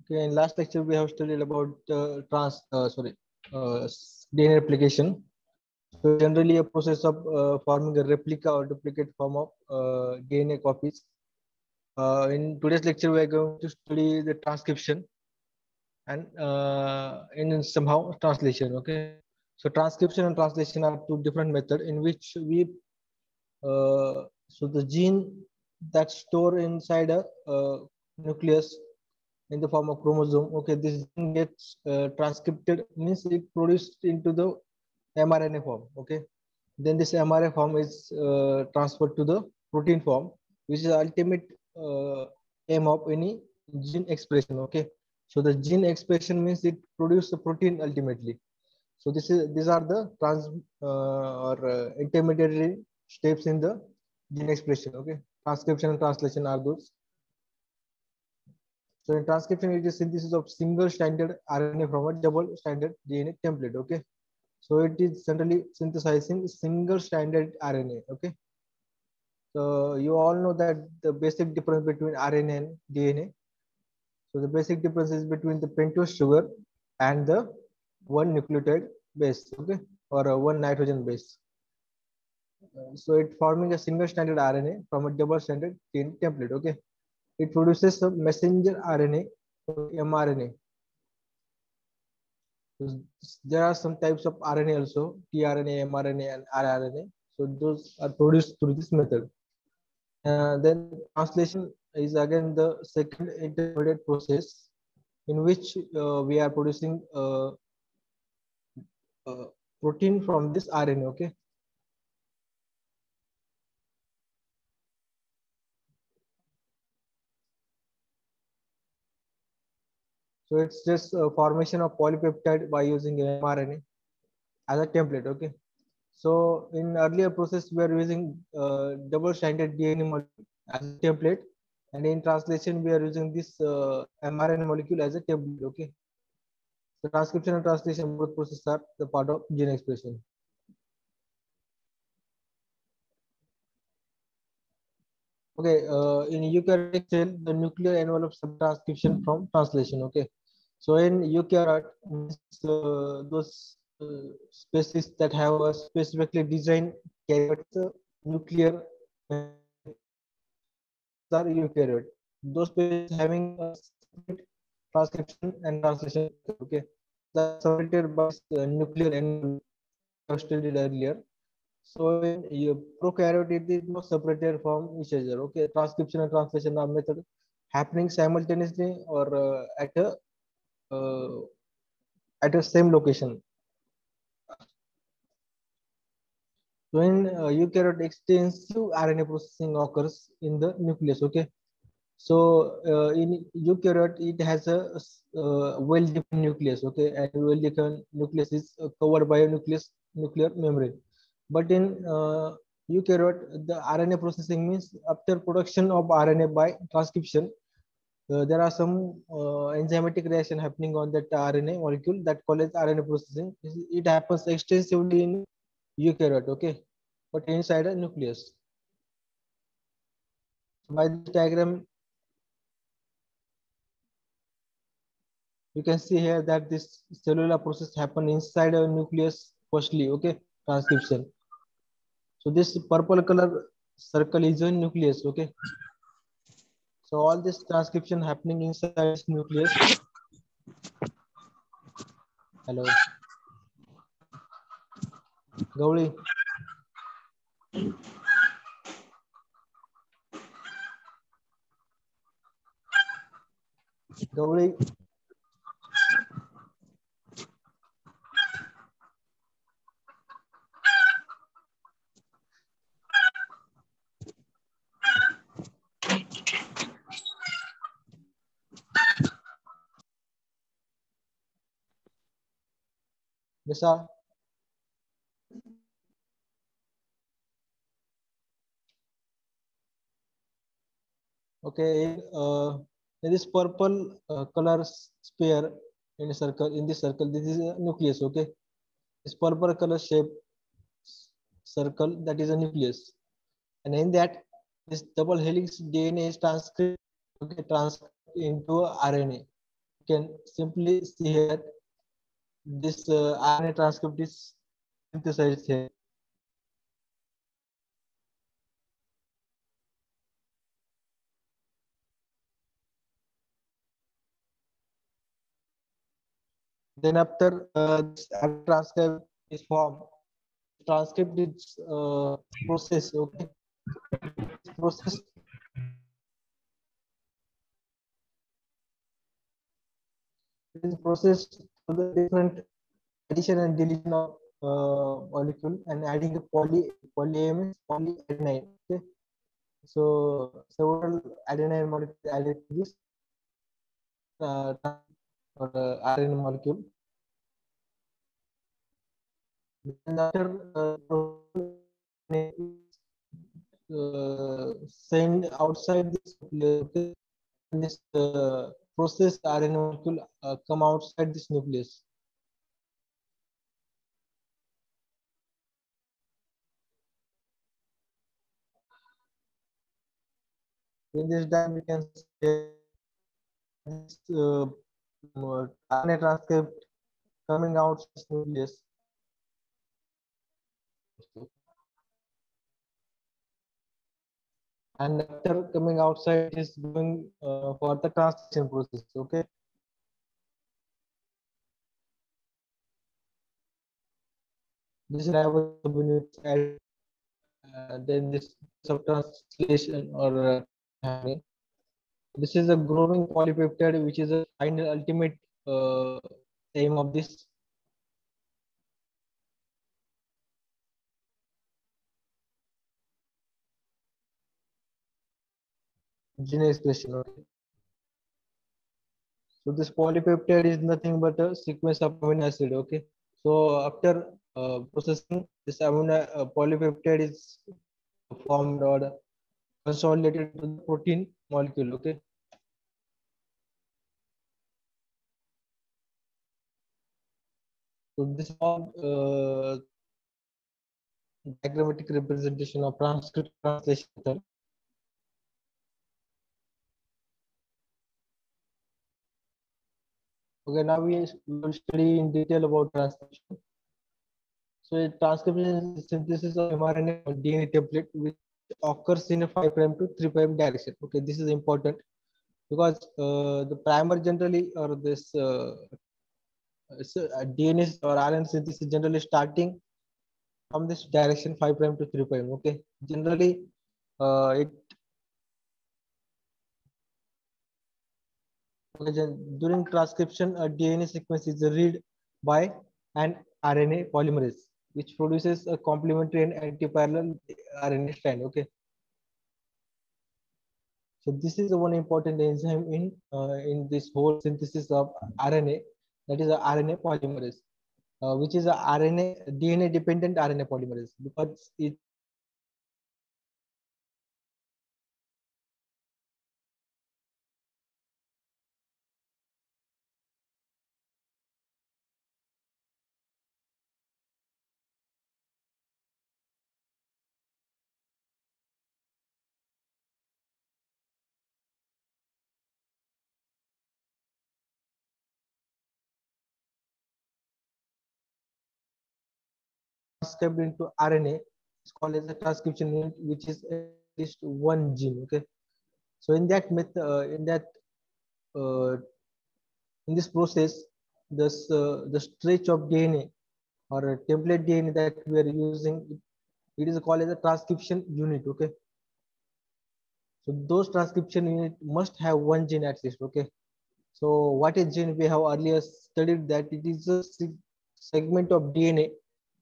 Okay, in last lecture we have studied about DNA replication. So it's generally a process of forming a replica or duplicate form of DNA copies. In today's lecture, we are going to study the transcription and in somehow translation. Okay, so transcription and translation are two different methods in which we so the gene that's stored inside a nucleus in the form of chromosome. Okay, this gene gets transcripted, means it produced into the mRNA form. Okay, then this mRNA form is transferred to the protein form, which is the ultimate aim of any gene expression. Okay, so the gene expression means it produces a protein ultimately. So these are the intermediary steps in the gene expression. Okay, transcription and translation are those. So in transcription, it is synthesis of single stranded RNA from a double stranded DNA template. Okay, so it is centrally synthesizing single stranded RNA. Okay, so you all know that the basic difference between RNA and DNA. So the basic difference is between the pentose sugar and the one nucleotide base. Okay, or one nitrogen base. So it forming a single stranded RNA from a double stranded DNA template. Okay, it produces a messenger RNA, mRNA. So there are some types of RNA also, tRNA, mRNA, and rRNA. So those are produced through this method. Then translation is again the second intermediate process in which we are producing protein from this RNA. Okay. So it's just a formation of polypeptide by using mRNA as a template. Okay. So in earlier process, we are using double-stranded DNA molecule as a template, and in translation, we are using this mRNA molecule as a template. Okay. So transcription and translation both processes are the part of gene expression. Okay. In eukaryotic cell, the nuclear envelope subtranscription from translation. Okay. So in eukaryote, those species that have a specifically designed carriers nuclear are eukaryote. Those species having a separate transcription and translation. Okay, that's separated by nuclear envelope I studied earlier. So in prokaryote, it is not separated from each other. Okay, transcription and translation are method happening simultaneously or uh, at a same location. So in eukaryote, extensive RNA processing occurs in the nucleus. Okay, so in eukaryote, it has a well-defined nucleus. Okay, and well-defined nucleus is covered by a nuclear membrane. But in eukaryote, the RNA processing means after production of RNA by transcription, there are some enzymatic reaction happening on that RNA molecule that called as RNA processing. It happens extensively in eukaryote. Okay, but inside a nucleus. So by this diagram, you can see here that this cellular process happen inside a nucleus firstly. Okay, transcription. So this purple color circle is a nucleus. Okay, so all this transcription happening inside this nucleus. Hello, Gauri. Gauri. Nisa. Okay, in this purple color sphere in a circle, in this circle, this is a nucleus. Okay, this purple color shape circle, that is a nucleus, and in that this double helix DNA is transcribed, okay, transcribed into a RNA. can simply see here this RNA transcript is synthesized here. Then after this RNA transcript is formed, transcript is processed. Okay, this process is processed for the different addition and deletion of molecule and adding a polyadenine polyadenine. Okay, so several adenine molecules added to this RNA molecule. Then after send outside this nucleus, okay, and this process RNA molecule come outside this nucleus. In this diagram, we can see this RNA transcript coming out this nucleus. And after coming outside, it is going for the translation process. Okay. This ribosome added, then this of translation or happening. This is a growing polypeptide, which is a final ultimate aim of this. Gene expression. Okay. So this polypeptide is nothing but a sequence of amino acid. Okay. So after processing, this amino polypeptide is formed or consolidated to the protein molecule. Okay. So this is all diagrammatic representation of transcript translation method. Okay, now we will study in detail about transcription. So transcription is synthesis of mRNA or DNA template which occurs in a 5' to 3' direction. Okay, this is important because the primer generally or this DNA or RNA synthesis generally starting from this direction 5' to 3'. Okay, generally it during transcription, a DNA sequence is read by an RNA polymerase, which produces a complementary and anti-parallel RNA strand. Okay, so this is the one important enzyme in this whole synthesis of RNA. That is a RNA polymerase, which is a DNA dependent RNA polymerase because it transcribed into RNA is called as a transcription unit, which is at least one gene. Okay, so in that uh, in this process, the stretch of DNA or a template DNA that we are using, it is called as a transcription unit. Okay, so those transcription unit must have one gene at least. Okay, so what is gene? We have earlier studied that it is a segment of DNA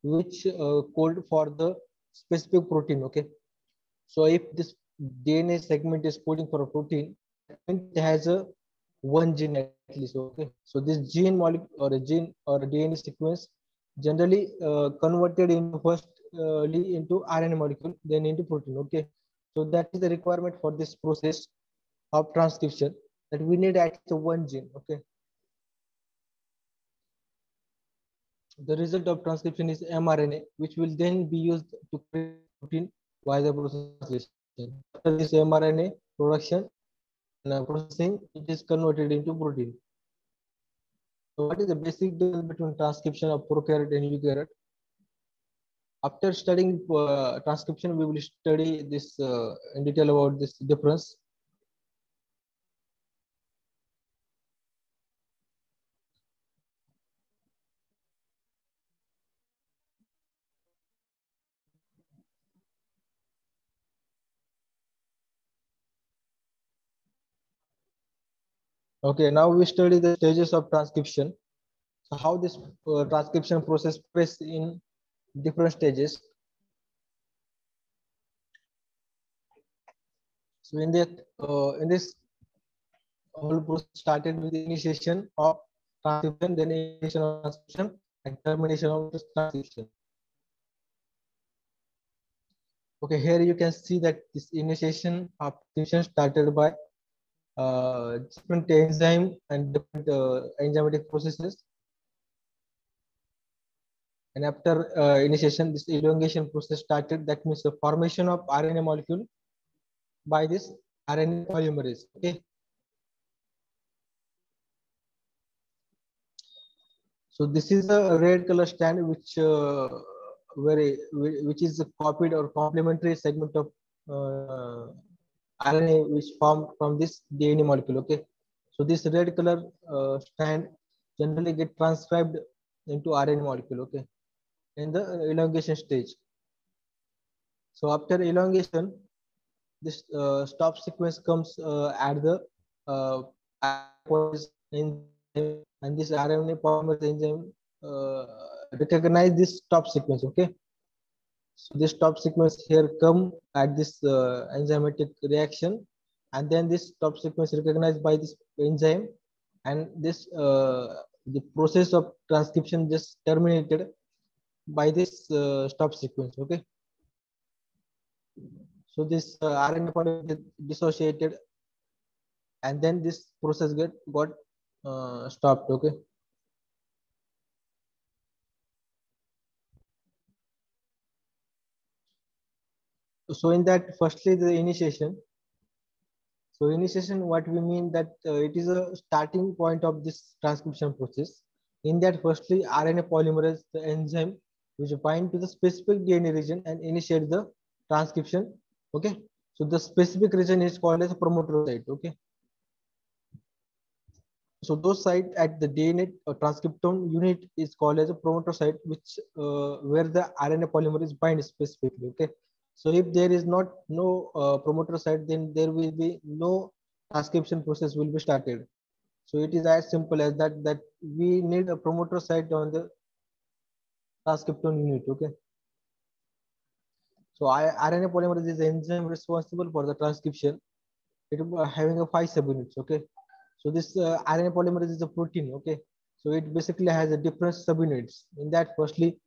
which code for the specific protein. Okay, so if this DNA segment is coding for a protein, it has a one gene at least. Okay, so this gene molecule or a gene or a DNA sequence generally converted into into RNA molecule, then into protein. Okay, so that is the requirement for this process of transcription, that we need at least one gene. Okay, the result of transcription is mRNA, which will then be used to create protein via the process of translation. After this mRNA production and processing, it is converted into protein. So what is the basic difference between transcription of prokaryote and eukaryote? After studying transcription, we will study this in detail about this difference. Okay, now we study the stages of transcription. So how this transcription process progress in different stages. So in this whole process started with the initiation of transcription, then initiation of transcription, and termination of this transcription. Okay, here you can see that this initiation of transcription started by different enzyme and different enzymatic processes. And after initiation, this elongation process started. That means the formation of RNA molecule by this RNA polymerase. Okay. So this is a red color strand which which is a copied or complementary segment of RNA which formed from this DNA molecule. Okay. So this red color strand generally get transcribed into RNA molecule. Okay. In the elongation stage. So after elongation, this stop sequence comes at the enzyme, and this RNA polymerase enzyme recognize this stop sequence. Okay, so this stop sequence here come at this enzymatic reaction, and then this stop sequence recognized by this enzyme, and this the process of transcription just terminated by this stop sequence. Okay. So this RNA polymerase get dissociated, and then this process got stopped. Okay. So in that, firstly the initiation. So initiation, what we mean that it is a starting point of this transcription process. In that, firstly RNA polymerase, the enzyme which bind to the specific DNA region and initiate the transcription. Okay. So the specific region is called as a promoter site. Okay. So those site at the DNA transcriptome unit is called as a promoter site, which where the RNA polymerase bind specifically. Okay. So if there is not no promoter site, then there will be no transcription process will be started. So it is as simple as that. That we need a promoter site on the transcriptome unit. Okay. So RNA polymerase is the enzyme responsible for the transcription. It having a 5 subunits. Okay. So this RNA polymerase is a protein. Okay. So it basically has a different subunits. In that, firstly,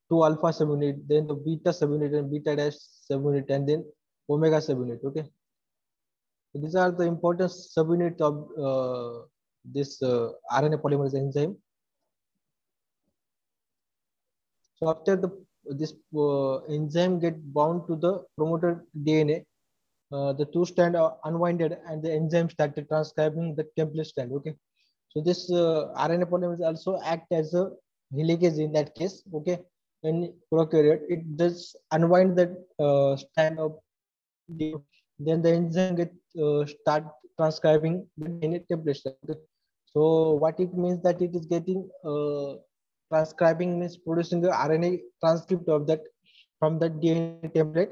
2 alpha subunit, then the beta subunit and beta dash subunit, and then omega subunit. Okay. So these are the important subunits of this RNA polymerase enzyme. So after the this enzyme get bound to the promoter DNA, the two strand are unwinded and the enzyme started transcribing the template strand. Okay. So this RNA polymerase also act as a helicase in that case. Okay. In prokaryote, it does unwind that strand of DNA. Then the enzyme get start transcribing the DNA template strand. Okay. So what it means that it is getting transcribing means producing the RNA transcript of that from the DNA template,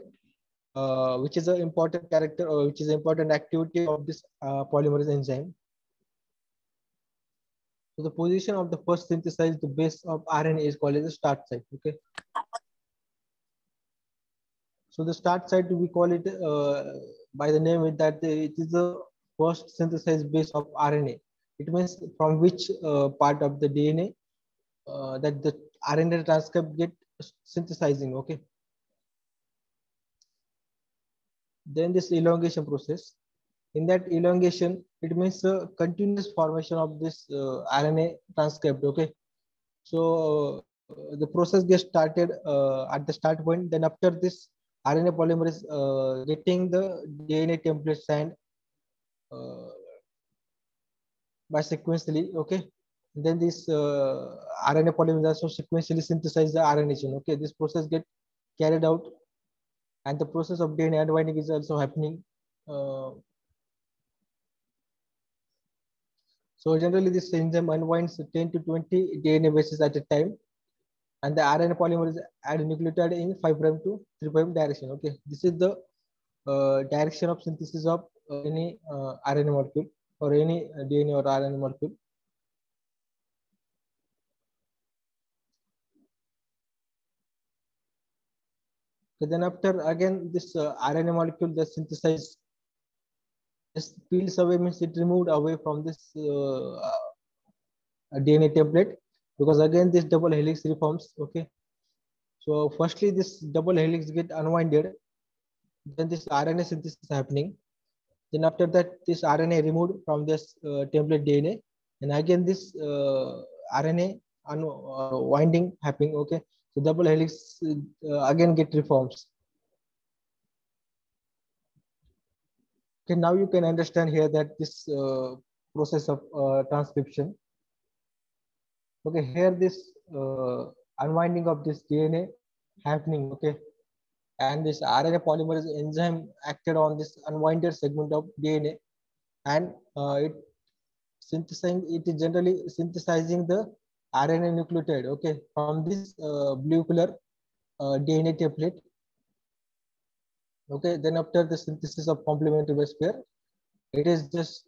which is an important character or which is an important activity of this polymerase enzyme. So the position of the first synthesized base of RNA is called as the start site. Okay. So the start site, we call it by the name that it is the first synthesized base of RNA. It means from which part of the DNA that the RNA transcript get synthesizing. Okay. Then this elongation process. In that elongation, it means a continuous formation of this RNA transcript. Okay. So the process gets started at the start point. Then after this, RNA polymerase getting the DNA template signed by sequentially. Okay. Then this RNA polymerase also sequentially synthesize the RNA chain. Okay, this process get carried out, and the process of DNA unwinding is also happening. Uh, so generally, this enzyme unwinds 10 to 20 DNA bases at a time, and the RNA polymerase add nucleotide in 5' to 3' direction. Okay, this is the direction of synthesis of any RNA molecule or any DNA or RNA molecule. So then after again this RNA molecule that synthesized, this peels away means it removed away from this DNA template, because again this double helix reforms. Okay, so firstly this double helix get unwinded, then this RNA synthesis happening. Then after that this RNA removed from this template DNA, and again this RNA unwinding happening. Okay, so double helix again get reforms. Okay, now you can understand here that this process of transcription. Okay, here this unwinding of this DNA happening. Okay, and this RNA polymerase enzyme acted on this unwinded segment of DNA, and it is generally synthesizing the RNA nucleotide. Okay, from this blue color DNA template. Okay, then after the synthesis of complementary base pair, it is just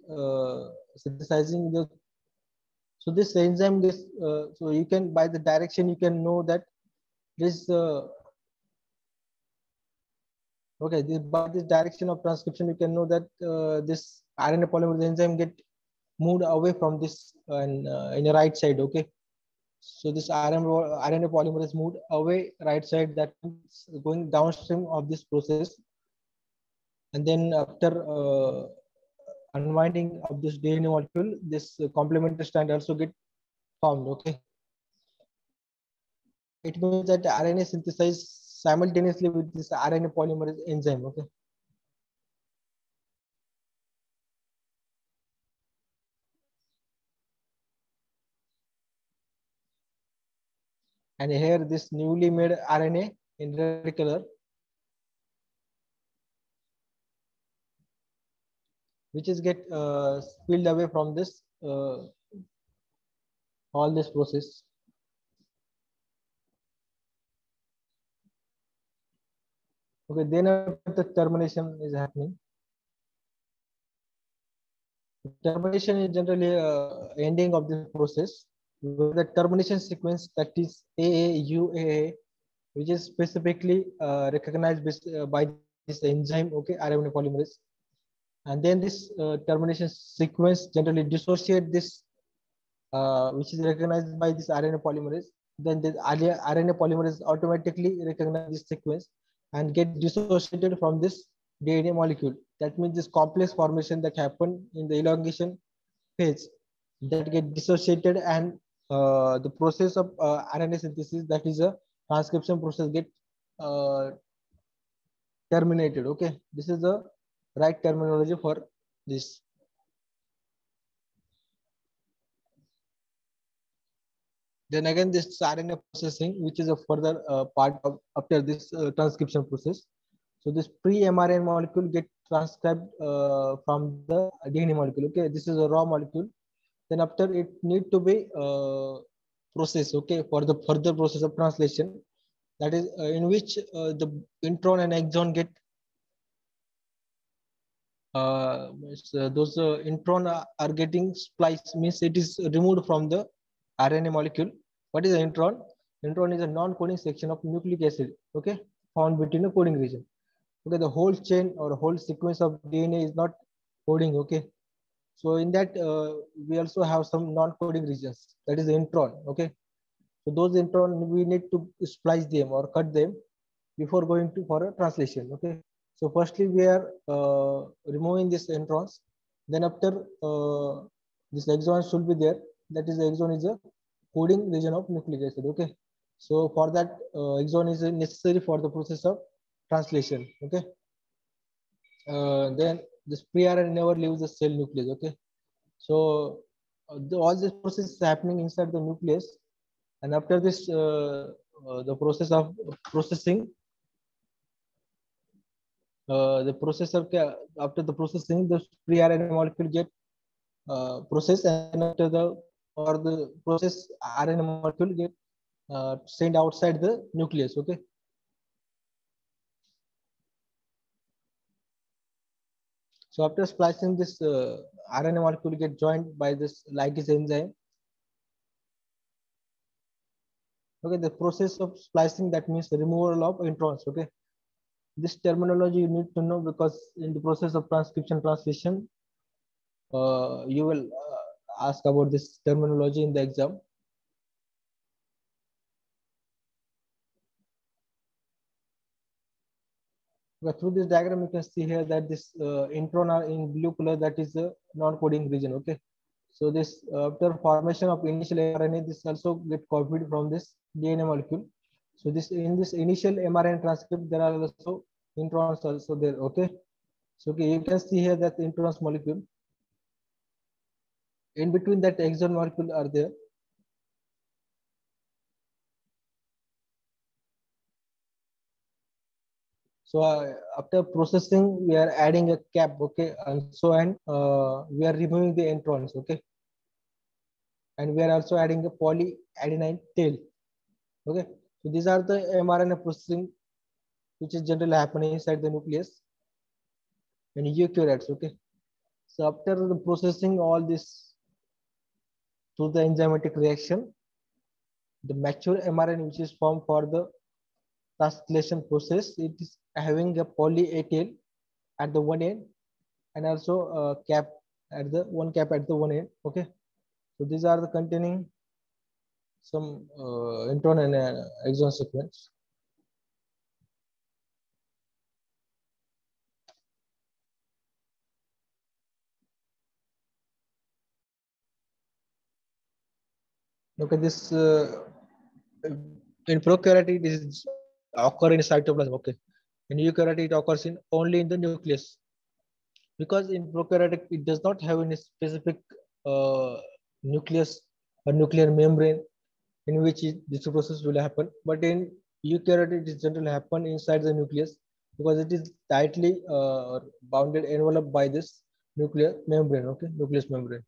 synthesizing the. So this enzyme, this so you can, by the direction you can know that this okay, by this direction of transcription you can know that this RNA polymerase enzyme get moved away from this and in the right side. Okay, so this RNA polymerase moved away right side, that means going downstream of this process, and then after unwinding of this DNA molecule, this complementary strand also get formed. Okay, it means that RNA synthesized simultaneously with this RNA polymerase enzyme. Okay, and here this newly made RNA in red color, which is get spilled away from this all this process. Okay, then the termination is happening. Termination is generally ending of the process. The termination sequence, that is AAUAA, which is specifically recognized by this enzyme. Okay, RNA polymerase, and then this termination sequence generally dissociate this which is recognized by this RNA polymerase. Then the RNA polymerase automatically recognize this sequence and get dissociated from this DNA molecule. That means this complex formation that happen in the elongation phase, that get dissociated, and the process of RNA synthesis, that is a transcription process, get uh, terminated. Okay, this is the right terminology for this. Then again, this RNA processing, which is a further part of after this transcription process. So this pre-mRNA molecule get transcribed from the DNA molecule. Okay, this is a raw molecule. Then after it need to be processed. Okay, for the further process of translation, that is in which the intron and exon get those intron are getting spliced, means it is removed from the RNA molecule. What is an intron? Intron is a non-coding section of nucleic acid. Okay, found between the coding region. Okay, the whole chain or whole sequence of DNA is not coding. Okay, so in that we also have some non-coding regions. That is the intron. Okay, so those intron we need to splice them or cut them before going to for a translation. Okay, so firstly we are removing this introns. Then after this exon should be there. That is, the exon is a coding region of nucleic acid. Okay, so for that exon is necessary for the process of translation. Okay, then this pre-RNA never leaves the cell nucleus. Okay, so all this process is happening inside the nucleus, and after this, the process of processing, the processor after the processing, the pre-RNA molecule get processed, and after the or the process RNA molecule get sent outside the nucleus. Okay. So after splicing, this RNA molecule get joined by this ligase enzyme. Okay, the process of splicing, that means the removal of introns. Okay, this terminology you need to know, because in the process of transcription translation, you will ask about this terminology in the exam. But through this diagram, you can see here that this intron are in blue color, that is the non-coding region. Okay, so this after formation of initial mRNA, this also get copied from this DNA molecule. So this in this initial mRNA transcript, there are also introns also there. Okay, so okay, you can see here that the introns molecule. In between that exon molecule are there. So after processing, we are adding a cap. Okay, and so we are removing the introns. Okay, and we are also adding a polyadenine tail. Okay, so these are the mRNA processing which is generally happening inside the nucleus and eukaryotes. Okay, so after the processing all this through the enzymatic reaction, the mature mRNA which is formed for the translation process, it is having a poly A tail at the one end, and also a cap at the one end. Okay, so these are the containing some intron and exon sequence. Look at this. In prokaryote, this is occur in cytoplasm. Okay, in eukaryote, it occurs in only in the nucleus, because in prokaryotic it does not have any specific nucleus or nuclear membrane in which this process will happen. But in eukaryote, it generally happen inside the nucleus, because it is tightly bounded, enveloped by this nuclear membrane. Okay, nucleus membrane.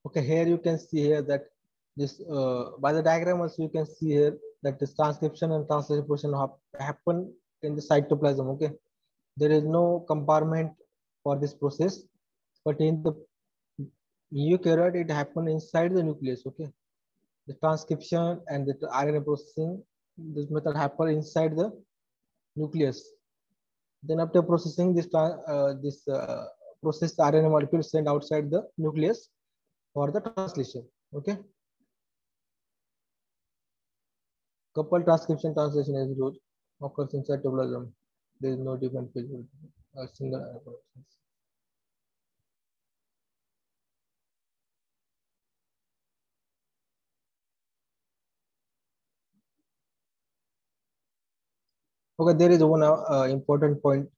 Okay, here you can see here that this by the diagram also you can see here that this transcription and translation portion happen in the cytoplasm. Okay, there is no compartment for this process, but in the eukaryote it happen inside the nucleus. Okay, the transcription and the RNA processing, this method happen inside the nucleus. Then after processing this processed RNA molecule sent outside the nucleus for the translation. Okay, coupled transcription translation as root occurs in cytoplasm. There is no different phase, a single RNA process. Okay, there is one important point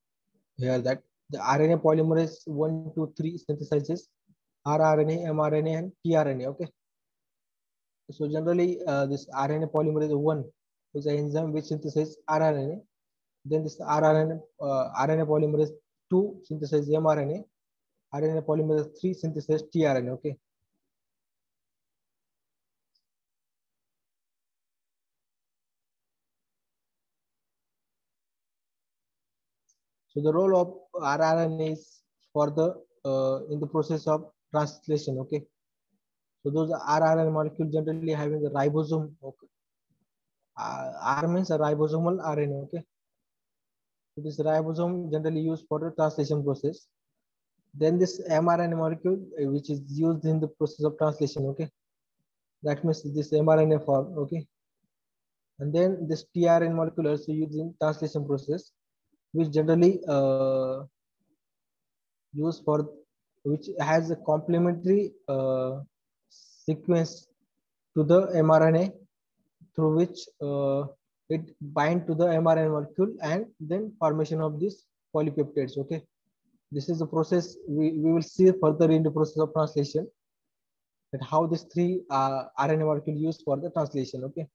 here, that the RNA polymerase 1, 2, 3 synthesizes rRNA, mRNA, and tRNA. Okay, so generally this RNA polymerase 1 is an enzyme which synthesizes rRNA. Then this RNA polymerase 2 synthesizes mRNA. RNA polymerase 3 synthesizes tRNA. Okay. So the role of rRNA is for the in the process of translation. Okay. So those rRNA molecules generally having a ribosome. Okay. R means a ribosomal RNA. Okay. So this ribosome generally used for the translation process. Then this mRNA molecule, which is used in the process of translation. Okay. That means this mRNA form. Okay. And then this tRNA molecule also used in translation process, which generally used for, which has a complementary sequence to the mRNA, through which it bind to the mRNA molecule and then formation of these polypeptides. Okay, this is the process we will see further in the process of translation, that how these three RNA molecule used for the translation. Okay,